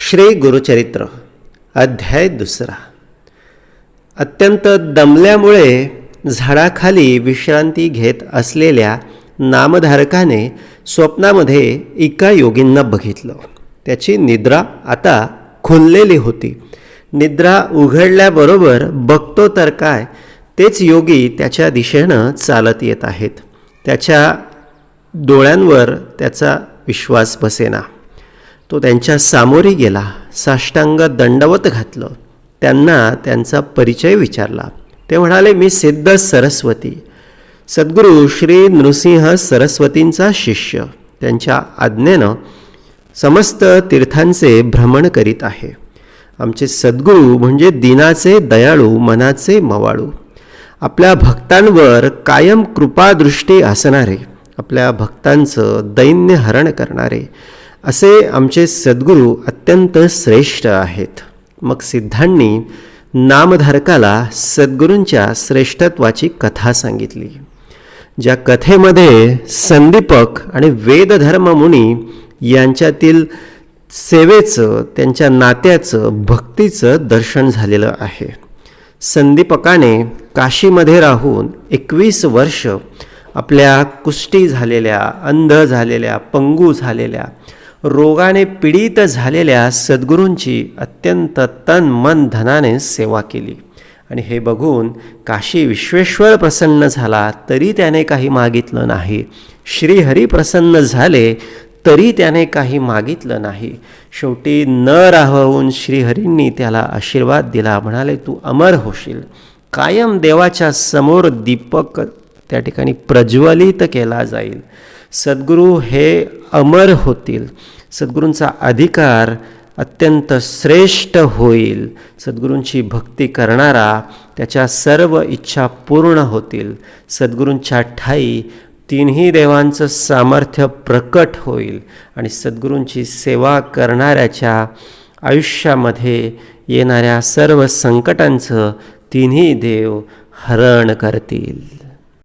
श्री गुरुचरित्र अध्याय 2। अत्यंत दमल्यामुळे झाडाखाली विश्रांती घेत असलेल्या नामधारकाने स्वप्नामध्ये एका योगींना बघितलं। त्याची निद्रा आता खुललेली होती। निद्रा उघडल्याबरोबर बघतो तर काय, तेच योगी त्याच्या दिशेनं चालत येत आहेत। त्याच्या डोळ्यांवर त्याचा विश्वास बसेना। तो त्यांच्या सामोरी गेला, साष्टांग दंडवत घातलं। त्यांना त्यांचा परिचय विचारला। ते म्हणाले, मी सिद्ध सरस्वती, सद्गुरू श्री नृसिंह सरस्वतींचा शिष्य, त्यांच्या आज्ञेनं समस्त तीर्थांचे भ्रमण करीत आहे। आमचे सद्गुरू म्हणजे दिनाचे दयाळू, मनाचे मवाळू, आपल्या भक्तांवर कायम कृपादृष्टी असणारे, आपल्या भक्तांचं दैन्य हरण करणारे असे आमचे सद्गुरू अत्यंत श्रेष्ठ आहेत। मग सिद्धांनी नामधारकाला सद्गुरूंच्या श्रेष्ठत्वाची कथा सांगितली। ज्या कथेमध्ये संदीपक आणि वेदधर्म मुनी यांच्यातील सेवेचं, त्यांच्या नात्याचं, भक्तीचं दर्शन झालेलं आहे। संदीपकाने काशीमध्ये राहून 21 वर्ष आपल्या कुष्ठी झालेल्या, अंध झालेल्या, पंगू झालेल्या, रोगाने पीडित झालेल्या सद्गुरूंची अत्यंत तन मन धनाने सेवा केली। आणि हे बघून काशी विश्वेश्वर प्रसन्न झाला, तरी त्याने काही मागितलं नाही। श्रीहरी प्रसन्न झाले, तरी त्याने काही मागितलं नाही। शेवटी न राहून श्रीहरींनी त्याला आशीर्वाद दिला। म्हणाले, तू अमर होशील, कायम देवाच्या समोर दीपक त्या ठिकाणी प्रज्वलित केला जाईल। सद्गुरू हे अमर होतील, सद्गुरूंचा अधिकार अत्यंत श्रेष्ठ होईल। सद्गुरूंची भक्ती करणारा त्याच्या सर्व इच्छा पूर्ण होतील। सद्गुरूंच्या ठाई तिन्ही देवांचं सामर्थ्य प्रकट होईल आणि सद्गुरूंची सेवा करणाऱ्याच्या आयुष्यामध्ये येणाऱ्या सर्व संकटांचं तिन्ही देव हरण करतील।